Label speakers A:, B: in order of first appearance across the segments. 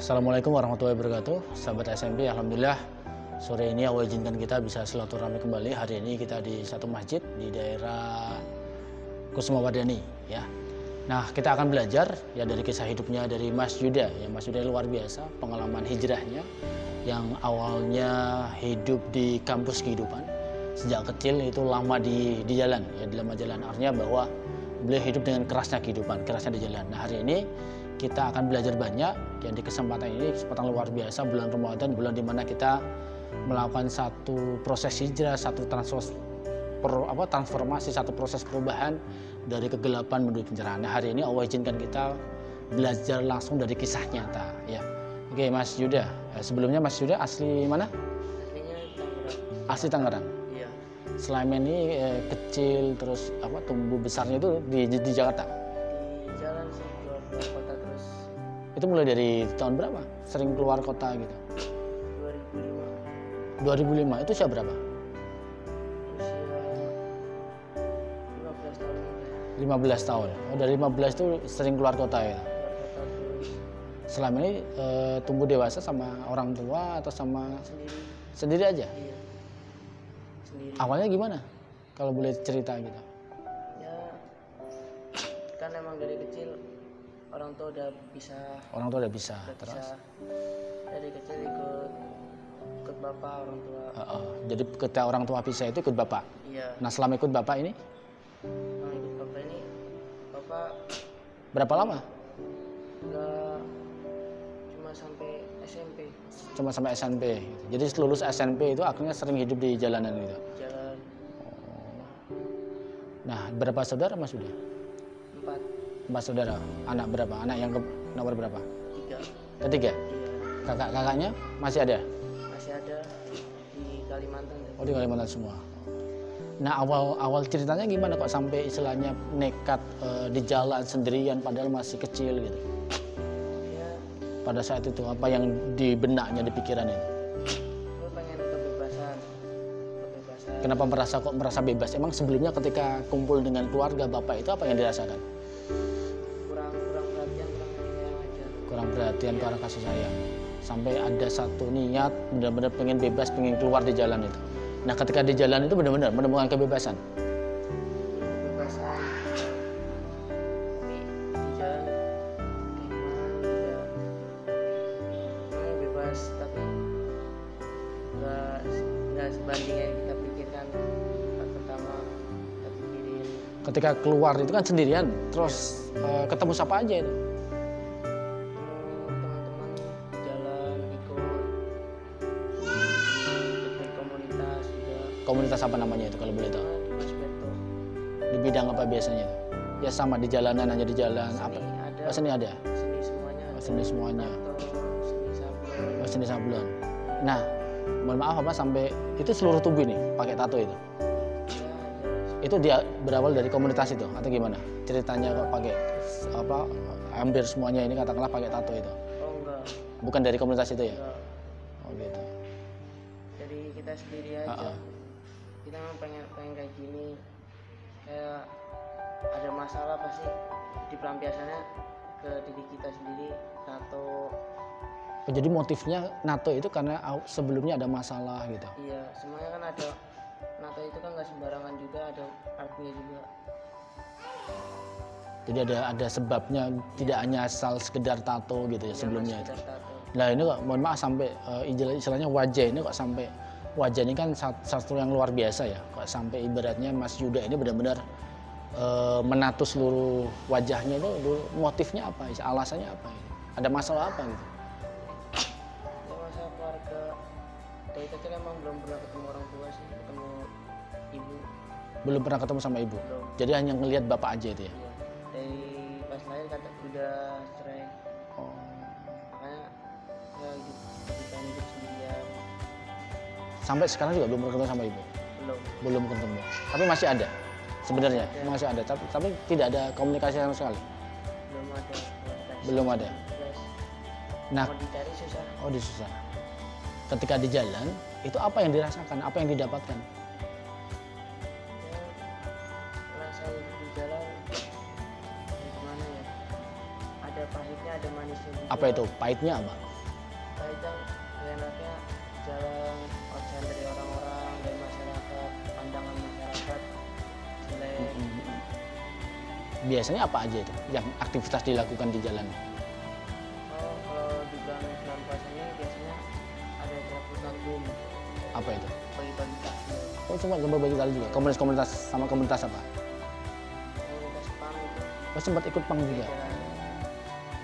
A: Assalamualaikum warahmatullahi wabarakatuh. Sahabat SMP, alhamdulillah sore ini Allah izinkan kita bisa silaturahmi kembali. Hari ini kita di satu masjid di daerah Kusumawardhani ya. Nah, kita akan belajar ya dari kisah hidupnya dari Mas Yuda. Ya, Mas Yuda luar biasa pengalaman hijrahnya yang awalnya hidup di kampus kehidupan. Sejak kecil itu lama di jalan ya, di lama jalan. Artinya bahwa beliau hidup dengan kerasnya kehidupan, kerasnya di jalan. Nah, hari ini kita akan belajar banyak yang di kesempatan ini, kesempatan luar biasa, bulan Ramadan, bulan dimana kita melakukan satu proses hijrah, satu transformasi, satu proses perubahan dari kegelapan menuju pencerahan. Nah, hari ini Allah izinkan kita belajar langsung dari kisah nyata ya. Oke, Mas Yuda, sebelumnya Mas Yuda asli mana? Asli Tangerang.
B: Iya.
A: Selama ini kecil terus tumbuh besarnya itu di Jakarta.
B: Di jalan sih keluar kota terus.
A: Itu mulai dari tahun berapa? Sering keluar kota gitu?
B: 2005.
A: 2005 itu usia berapa?
B: Usia 15 tahun.
A: 15 tahun. Oh, dari 15 itu sering keluar kota ya.
B: Keluar kota terus
A: Selama ini tumbuh dewasa sama orang tua atau sama
B: sendiri.
A: sendiri aja?
B: Iya. Sendiri.
A: Awalnya gimana? Kalau boleh cerita gitu.
B: Ya kan emang dari kecil orang tua udah bisa.
A: Orang tua udah bisa. Terus?
B: Dari kecil ikut bapak orang tua.
A: Jadi ketika orang tua bisa itu ikut bapak.
B: Iya.
A: Nah, selama ikut bapak ini
B: Nah, ikut bapak ini bapak
A: berapa lama?
B: nggak cuma sampai SMP
A: Cuma sampai SMP. Jadi lulus SMP itu akhirnya sering hidup di jalanan gitu.
B: jalan.
A: Nah, berapa saudara Mas Yuda?
B: 4.
A: 4 saudara. Anak berapa? Anak yang nomor berapa?
B: 3.
A: Ketiga.
B: Iya.
A: Kakaknya masih ada?
B: Masih ada di Kalimantan.
A: Oh, di Kalimantan semua. Nah, awal ceritanya gimana kok sampai istilahnya nekat di jalan sendirian padahal masih kecil gitu?
B: Ya,
A: Pada saat itu apa yang di benaknya, di pikiran itu?
B: gue pengen kebebasan.
A: Kenapa merasa bebas? Emang sebelumnya ketika kumpul dengan keluarga bapak itu apa yang dirasakan?
B: Kurang perhatian, kurang kasih sayang aja.
A: Kurang perhatian, kurang kasih sayang. Sampai ada satu niat benar-benar pengen bebas, pengen keluar di jalan itu. Nah, ketika di jalan itu benar-benar menemukan kebebasan.
B: Kebebasan. Tapi di jalan kayak gimana ya? Emang bebas, tapi nggak sebanding yang kita pikirkan. Pertama kita pikirin
A: Ketika keluar itu kan sendirian, terus ketemu siapa aja itu?
B: teman-teman jalan ikut komunitas juga.
A: Komunitas apa namanya itu kalau boleh tahu?
B: Di Masberto
A: Di bidang apa biasanya? Ya sama di jalanan, hanya di jalan apa?
B: ada.
A: Oh, seni ada?
B: Seni semuanya
A: Oh,
B: ada.
A: seni semuanya.
B: Atau seni sablon.
A: Oh, seni sablon. Nah, mohon maaf apa sampai itu seluruh tubuh ini pakai tato itu?
B: Ya,
A: Itu dia berawal dari komunitas itu atau gimana? Ceritanya kok pakai hampir semuanya ini katakanlah pakai tato itu.
B: oh enggak,
A: Bukan dari komunitas itu ya?
B: enggak.
A: Oh gitu.
B: Jadi kita sendiri aja.
A: Ah.
B: Kita memang pengen kayak gini. Kayak ada masalah pasti di pelampiasannya ke diri kita sendiri. Tato.
A: Oh, jadi motifnya nato itu karena sebelumnya ada masalah gitu.
B: Iya, semuanya kan ada. Nato itu kan nggak sembarangan juga, ada artinya juga.
A: Jadi ada sebabnya, tidak hanya asal sekedar tato gitu ya
B: Iya,
A: sebelumnya
B: Mas,
A: itu.
B: ada tato.
A: Nah ini kok mohon maaf sampai istilahnya wajah ini kok sampai wajah ini kan satu yang luar biasa ya. Kok sampai ibaratnya Mas Yuda ini benar-benar menato seluruh wajahnya itu motifnya apa? Alasannya apa? Ada masalah apa gitu?
B: Ya masalah keluarga. Dari kecil emang belum pernah ketemu orang tua sih, ketemu ibu.
A: Belum pernah ketemu sama ibu.
B: Belum.
A: Jadi hanya ngelihat bapak aja itu ya.
B: Iya. Dari pas lahir kata udah cerai.
A: Oh.
B: Makanya ya kita hidup sendirian.
A: Sampai sekarang juga belum pernah ketemu sama ibu. Belum ketemu. Tapi masih ada sebenarnya, masih ada. Tapi tidak ada komunikasi sama sekali.
B: Belum ada komunikasi.
A: Belum ada.
B: Terus
A: Nah,
B: mau dicari susah.
A: oh susah. Ketika di jalan, itu apa yang dirasakan? Apa yang didapatkan?
B: Ya, rasa di jalan gimana ya, ada pahitnya ada manisnya juga.
A: Apa itu? Pahitnya apa? biasanya apa aja itu yang aktivitas dilakukan di jalan?
B: Oh, kalau di bulan puasanya biasanya ada food boom,
A: Apa itu?
B: bagi-bagi takjil.
A: Oh, cuma berbagi tali juga. Komunitas-komunitas sama komunitas apa?
B: Komunitas pang itu
A: Oh, sempat ikut pang juga.
B: jalan.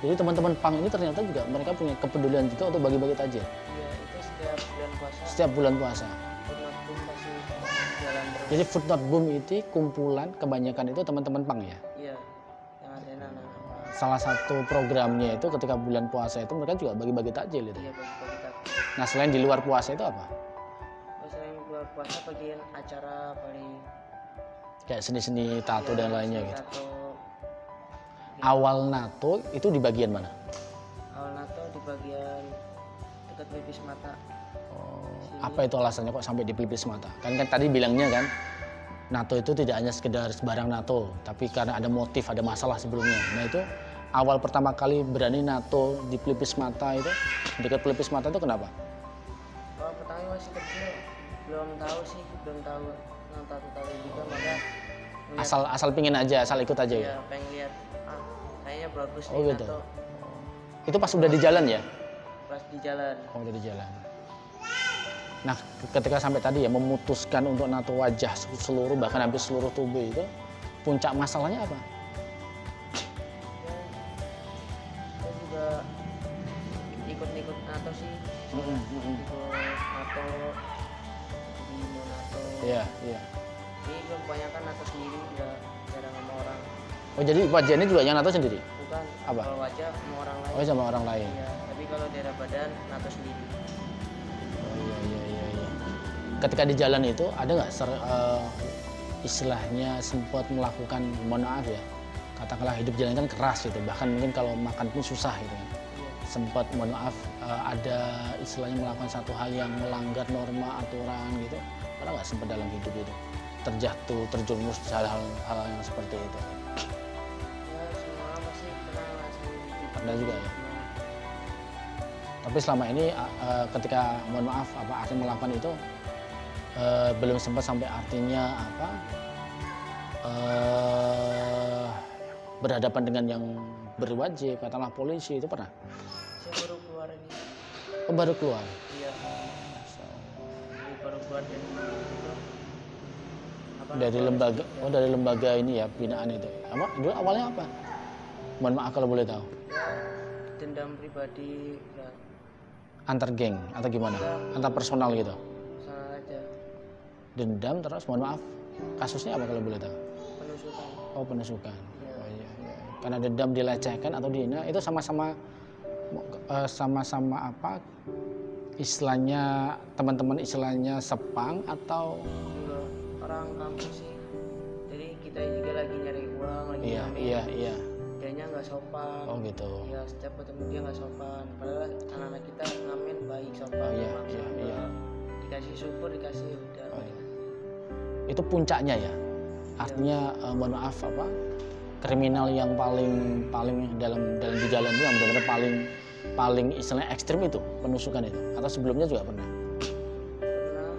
A: Jadi teman-teman pang ini ternyata juga mereka punya kepedulian juga untuk bagi-bagi takjil
B: Iya, itu setiap bulan puasa
A: setiap bulan puasa.
B: food boom pasti jalan terus.
A: Jadi Food Not Boom itu kumpulan kebanyakan itu teman-teman pang ya.
B: Iya, yang ada anak-anak.
A: Salah satu programnya itu ketika bulan puasa itu mereka juga bagi-bagi takjil itu.
B: Iya, bagi-bagi takjil.
A: Nah, selain di luar puasa itu apa?
B: Terus selain bulan puasa bagian acara paling
A: Kayak seni-seni tato dan lainnya gitu.
B: tato.
A: Awal NATO itu di bagian mana?
B: Awal NATO di bagian dekat pipis mata.
A: Apa itu alasannya kok sampai di pelipis mata? Kan tadi bilangnya kan NATO itu tidak hanya sekedar sebarang NATO, tapi karena ada motif, ada masalah sebelumnya. Nah itu awal pertama kali berani NATO di pelipis mata itu, dekat pelipis mata itu kenapa?
B: Kalau pertama masih kecil, belum tahu tentang tato juga, maka ngeliat,
A: Asal pingin aja, asal ikut aja ya.
B: ya pengen lihat kayaknya bagus
A: Oh
B: nih
A: gitu.
B: tato
A: Itu pas udah di jalan ya?
B: pas di jalan.
A: Oh udah di jalan. Nah ketika sampai tadi ya memutuskan untuk NATO wajah seluruh bahkan hampir seluruh tubuh itu, puncak masalahnya apa?
B: Ya, saya juga ikut NATO sih, ikut NATO di NATO.
A: Iya, iya.
B: Ini kebanyakan NATO sendiri, nggak jarang sama orang.
A: Oh jadi wajahnya juga yang NATO sendiri?
B: Bukan,
A: Apa?
B: kalau wajah sama orang lain.
A: Oh sama orang lain.
B: Iya, tapi kalau daerah badan NATO sendiri.
A: Oh iya. Ketika di jalan itu ada nggak istilahnya sempat melakukan, mohon maaf ya, katakanlah hidup jalan kan keras gitu, bahkan mungkin kalau makan pun susah gitu kan.
B: Iya.
A: Sempat mohon maaf ada istilahnya melakukan satu hal yang melanggar norma aturan gitu, pernah nggak sempat dalam hidup itu terjatuh, terjerumus hal-hal yang seperti itu?
B: Ya, semua orang pasti pernah ngerasain gitu.
A: Pernah juga ya. Tapi selama ini ketika mohon maaf artinya melakukan itu belum sempat sampai artinya berhadapan dengan yang berwajib, katakanlah polisi, itu pernah?
B: Saya baru keluar ini.
A: Oh, baru keluar.
B: Iya. Ini baru keluar dari itu. Apa,
A: Dari lembaga, oh dari lembaga ini ya binaan itu. Apa? Dulu awalnya apa? Mohon maaf kalau boleh tahu.
B: Ya, dendam pribadi, ya,
A: Antar geng atau gimana? Antar personal gitu.
B: sana aja.
A: Dendam terus mohon maaf. Kasusnya apa kalau boleh tahu?
B: Penusukan.
A: Oh penusukan.
B: Ya.
A: Oh iya. Karena dendam dilecehkan atau dihina itu sama-sama apa? Istilahnya teman-teman istilahnya sepang atau
B: Enggak, orang kampung sih. Jadi kita juga lagi nyari uang, lagi ngamen.
A: iya.
B: Dianya nggak sopan.
A: Oh gitu.
B: Ya, setiap ketemu dia nggak sopan. Padahal anak-anak kita ngamen baik, sopan.
A: Oh, iya,
B: maksa,
A: iya.
B: Dikasih syukur, dikasih udah.
A: Oh, iya. Itu puncaknya ya. Artinya mohon maaf kriminal yang paling dalam di jalan itu yang benar-benar paling istilahnya ekstrim itu penusukan itu, atau sebelumnya juga pernah?
B: Pernah.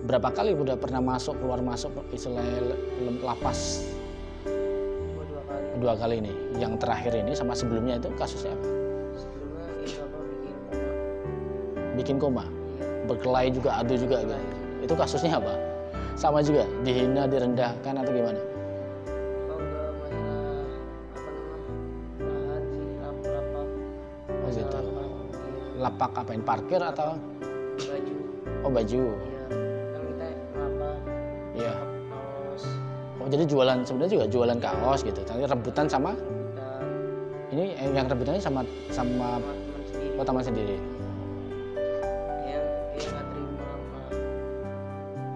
A: Berapa kali udah pernah keluar masuk istilahnya lapas? Dua kali ini. Yang terakhir ini sama sebelumnya itu kasusnya apa?
B: Sebelumnya itu apa bikin koma.
A: Bikin koma,
B: Iya.
A: berkelahi juga, adu juga gitu. Itu kasusnya apa? Sama juga, dihina, direndahkan atau gimana?
B: Oh enggak, masalah apa namanya, lahan sih, lapak.
A: Oh gitu.
B: Iya.
A: Lapak apain, parkir atau?
B: Baju.
A: Oh baju.
B: Iya. Kan kita lapak,
A: Iya.
B: kaos,
A: Oh jadi sebenarnya juga jualan kaos gitu. Tapi rebutan sama
B: kita
A: ini yang rebutannya sama
B: sama teman sendiri.
A: teman sendiri.
B: Dia nggak terima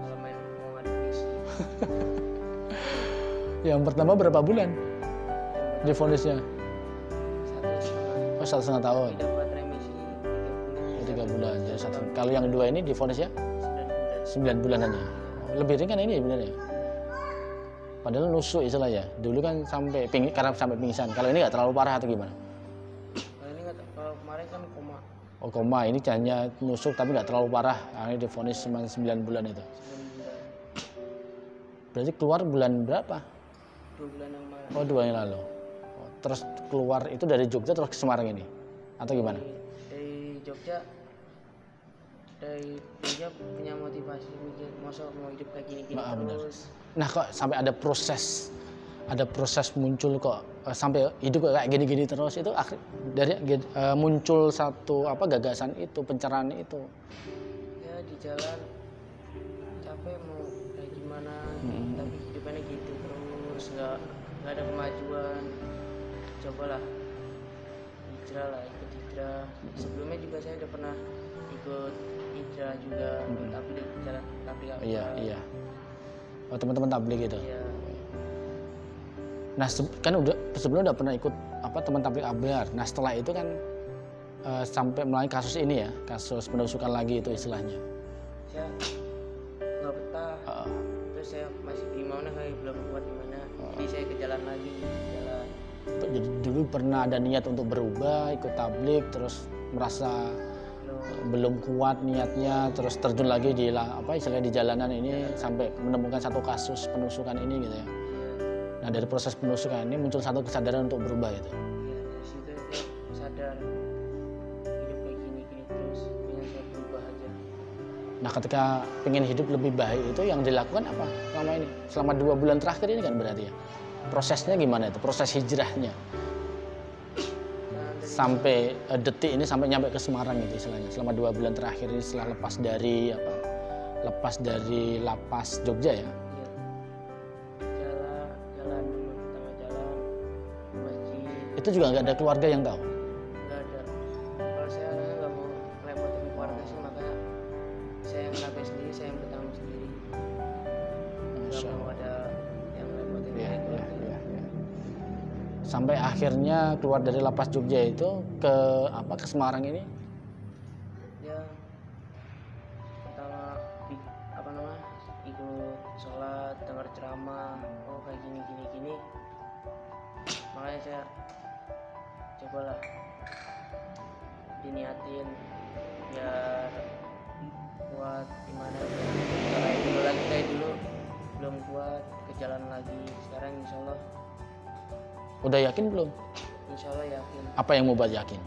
B: malah main mau ngadu fisik.
A: Yang pertama berapa bulan divonisnya?
B: 1,5.
A: Oh 1,5 tahun.
B: Dapat remisi 3 bulan.
A: 3 bulan. Jadi kalau yang dua ini divonisnya
B: 9 bulan.
A: 9 bulan hanya. Lebih ringan ini sebenarnya. Padahal nusuk istilah ya. Dulu kan karena sampai pingsan. Kalau ini nggak terlalu parah atau gimana?
B: Kalau ini nggak, kalau kemarin kan koma
A: Oh koma, ini hanya nusuk tapi nggak terlalu parah. Ini divonis cuma 9 bulan itu.
B: 9 bulan.
A: Berarti keluar bulan berapa?
B: 2 bulan yang lalu.
A: Oh, 2 yang lalu. Oh, terus keluar itu dari Jogja terus ke Semarang ini? Atau gimana?
B: Dari Jogja punya motivasi mikir masa mau hidup kayak gini-gini terus.
A: Nah, kok sampai ada proses muncul kok sampai hidup kayak gini-gini terus, itu dari muncul satu gagasan itu, pencerahan itu.
B: Ya di jalan capek mau kayak gimana, tapi hidupannya gitu terus, nggak ada kemajuan. Cobalah hijrah lah, ikut hijrah. Sebelumnya juga saya udah pernah ikut hijrah juga, tabligh, jalan tabligh.
A: Iya. Oh, teman-teman tabligh gitu.
B: Iya.
A: Nah, kan sebelumnya udah pernah ikut teman tabligh Akbar. Nah, setelah itu kan sampai melalui kasus ini ya, kasus penusukan lagi itu istilahnya.
B: Saya nggak betah. Terus saya masih gimana, kayak belum kuat gimana. Jadi saya ke jalan lagi, jalan.
A: Jadi dulu pernah ada niat untuk berubah, ikut tabligh, terus merasa belum kuat niatnya, terus terjun lagi di istilahnya di jalanan ini sampai menemukan satu kasus penusukan ini gitu ya. Nah, dari proses penusukan ini muncul satu kesadaran untuk berubah itu.
B: Iya, dari situ saya sadar hidup kayak gini terus, pengen saya berubah aja.
A: Nah, ketika pengen hidup lebih baik itu yang dilakukan apa selama ini? Selama 2 bulan terakhir ini kan berarti ya. Prosesnya gimana itu? Proses hijrahnya. Sampai detik ini, sampai nyampe ke Semarang itu istilahnya. Selama 2 bulan terakhir ini setelah lepas dari lapas Jogja ya. Itu juga nggak ada keluarga yang tahu?
B: Nggak ada. Kalau saya nggak mau melepotin keluarga sih, makanya saya yang ngelakuin sendiri, saya yang bertanggung sendiri. Nggak mau ada yang melepotin keluarga.
A: Sampai akhirnya keluar dari lapas Jogja itu ke Semarang ini?
B: Ya, pertama ikut sholat, dengar ceramah, kayak gini. Makanya saya cobalah diniatin biar kuat gimana, kayak dulu belum kuat, ke jalan lagi. Sekarang insya Allah
A: udah yakin belum?
B: Insya Allah yakin.
A: Apa yang mau buat yakin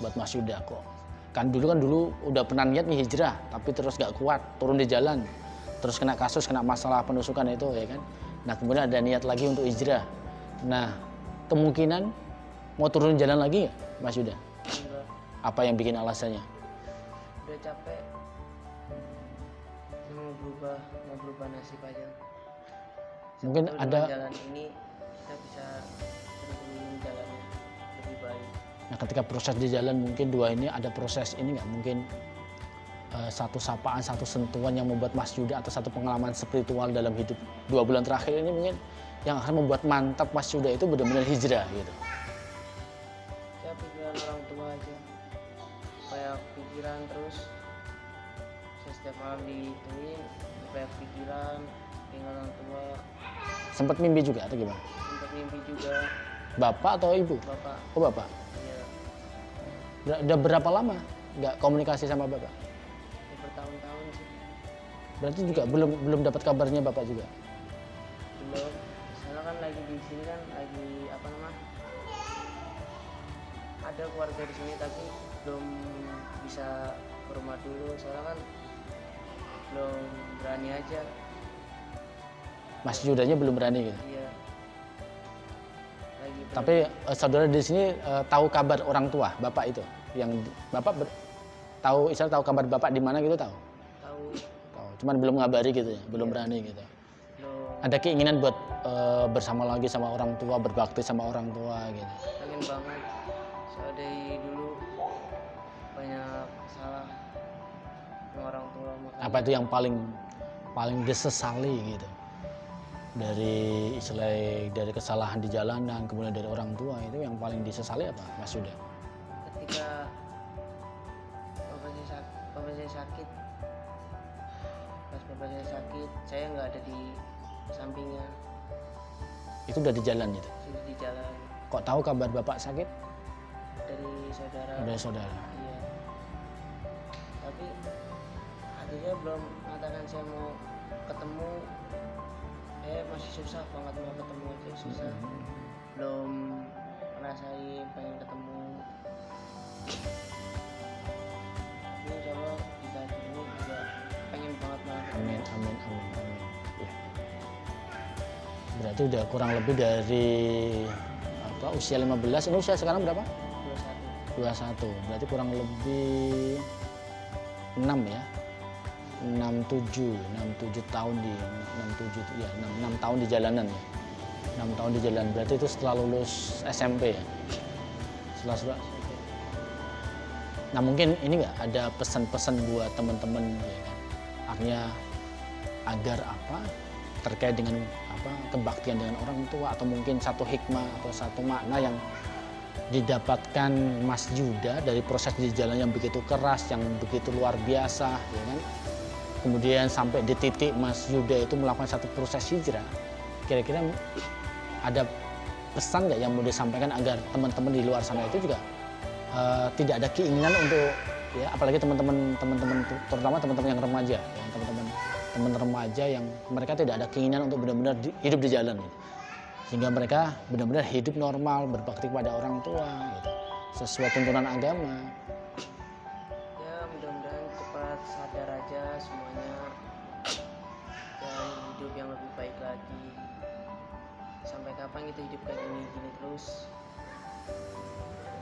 A: buat Mas Yuda kok? Kan dulu udah pernah niat nih hijrah, tapi terus gak kuat, turun di jalan, terus kena kasus, kena masalah penusukan itu ya kan. Nah, kemudian ada niat lagi untuk hijrah. Nah, kemungkinan mau turun jalan lagi nggak, Mas Yuda?
B: Enggak.
A: Apa yang bikin alasannya?
B: Udah capek. Mau berubah nasib aja.
A: Mungkin ada
B: jalan ini kita bisa terusin jalannya lebih baik.
A: Nah, ketika proses di jalan mungkin 2 ini ada proses ini nggak, mungkin satu sapaan, satu sentuhan yang membuat Mas Yuda atau satu pengalaman spiritual dalam hidup 2 bulan terakhir ini mungkin yang akan membuat mantap Mas Yuda itu benar-benar hijrah gitu.
B: Saya pikiran orang tua aja, kayak pikiran terus. Saya setiap malam dituin, kayak pikiran tinggal orang tua.
A: Sempat mimpi juga atau gimana?
B: Sempat mimpi juga.
A: Bapak atau ibu?
B: Bapak.
A: Oh, bapak.
B: Iya.
A: Udah berapa lama nggak komunikasi sama bapak?
B: Ya, bertahun-tahun sih.
A: Berarti juga belum dapat kabarnya bapak juga?
B: Belum. Soalnya kan lagi di sini kan lagi ada keluarga di sini, tapi belum bisa ke rumah dulu. Soalnya kan belum berani aja.
A: Mas Yudanya belum berani gitu?
B: Iya. Lagi
A: Tapi saudara di sini tahu kabar orang tua bapak itu, yang bapak tahu kabar bapak di mana gitu, tahu?
B: Tahu.
A: Cuman belum ngabari gitu ya, belum berani gitu.
B: Belum.
A: Ada keinginan buat bersama lagi sama orang tua, berbakti sama orang tua gitu?
B: Pengen banget. Soalnya dari dulu banyak salah sama orang tua. Makanya
A: Apa itu yang paling disesali gitu? Dari kesalahan di jalanan, kemudian dari orang tua, itu yang paling disesali apa, Mas Yuda?
B: ketika bapak saya sakit, pas bapak saya sakit, saya nggak ada di sampingnya.
A: Itu udah di jalan gitu?
B: Sudah di jalan.
A: Kok tahu kabar bapak sakit?
B: Dari saudara.
A: Dari saudara.
B: Iya. Tapi akhirnya belum mengatakan saya mau ketemu. Masih susah banget mau ketemu aja susah. Belum ngerasain pengen ketemu. Ini insya Allah di saat ini juga pengen banget ketemu.
A: Amin, amin, amin, amin. Ya. Berarti udah kurang lebih dari usia 15. Ini usia sekarang berapa? 21. Berarti kurang lebih 6 ya. 67 tahun di 67 ya 6 tahun di jalanan ya. 6 tahun di jalanan. Berarti itu setelah lulus SMP ya. Setelah Nah, mungkin ini nggak ada pesan-pesan buat teman-teman ya kan. Artinya agar terkait dengan kebaktian dengan orang tua, atau mungkin satu hikmah atau satu makna yang didapatkan Mas Yuda dari proses di jalan yang begitu keras, yang begitu luar biasa ya kan. Kemudian sampai di titik Mas Yuda itu melakukan satu proses hijrah. Kira-kira ada pesan nggak yang mau disampaikan agar teman-teman di luar sana itu juga tidak ada keinginan untuk ya, apalagi teman-teman terutama teman-teman yang remaja, ya, teman remaja yang mereka tidak ada keinginan untuk benar-benar hidup di jalan gitu. Sehingga mereka benar-benar hidup normal, berbakti kepada orang tua gitu, sesuai tuntunan agama.
B: Ya mudah-mudahan cepat sadar aja semuanya dan hidup yang lebih baik lagi. Sampai kapan kita hidup kayak gini terus?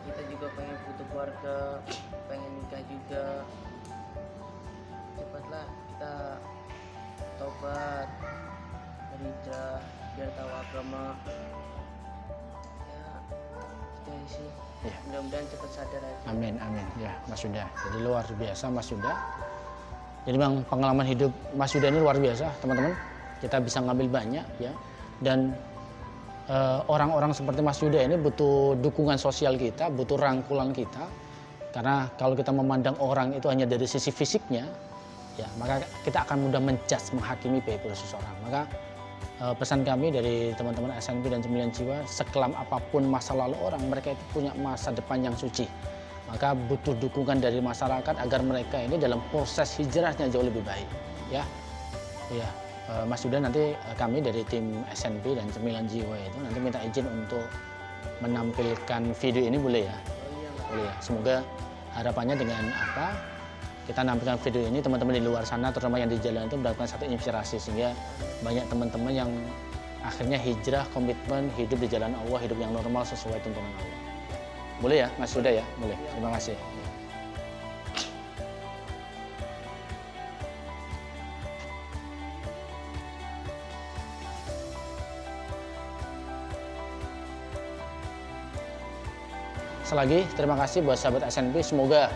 B: Kita juga pengen butuh keluarga, pengen nikah juga. Cepatlah kita tobat, berhijrah, biar tahu agama. Ya, itu sih.
A: Ya.
B: Mudah-mudahan cepat sadar aja.
A: Amin, amin. Ya, Mas Yuda. Jadi luar biasa Mas Yuda. Jadi memang pengalaman hidup Mas Yuda ini luar biasa, teman-teman. Kita bisa ngambil banyak ya. Dan orang-orang seperti Mas Yuda ini butuh dukungan sosial kita, butuh rangkulan kita. Karena kalau kita memandang orang itu hanya dari sisi fisiknya, ya maka kita akan mudah menjudge, menghakimi behavior seseorang. Maka pesan kami dari teman-teman SNP dan 9 Jiwa, sekelam apapun masa lalu orang, mereka itu punya masa depan yang suci. Maka butuh dukungan dari masyarakat agar mereka ini dalam proses hijrahnya jauh lebih baik. Ya, ya. Mas Yuda, nanti kami dari tim SNP dan 9 Jiwa itu nanti minta izin untuk menampilkan video ini, boleh ya? Boleh ya. Semoga harapannya dengan kita nampilkan video ini, teman-teman di luar sana terutama yang di jalan itu mendapatkan satu inspirasi, sehingga banyak teman-teman yang akhirnya hijrah, komitmen hidup di jalan Allah, hidup yang normal sesuai tuntunan Allah. Boleh ya Mas Yuda ya? Boleh. Terima kasih. Lagi terima kasih buat sahabat SNP, semoga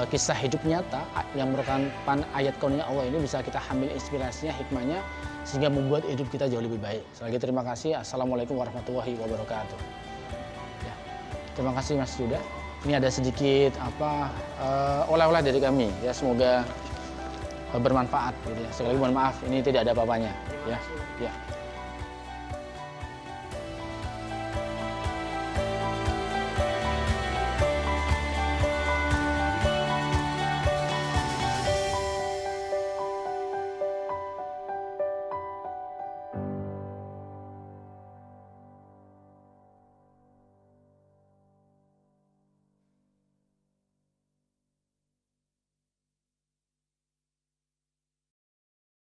A: kisah hidup nyata yang merupakan ayat kauniyah Allah ini bisa kita ambil inspirasinya, hikmahnya, sehingga membuat hidup kita jauh lebih baik. Sekali lagi terima kasih. Assalamualaikum warahmatullahi wabarakatuh. Ya, terima kasih Mas Yuda. Ini ada sedikit oleh-oleh dari kami ya, semoga bermanfaat gitu ya. Sekali lagi mohon maaf ini tidak ada apa-apanya ya. Ya.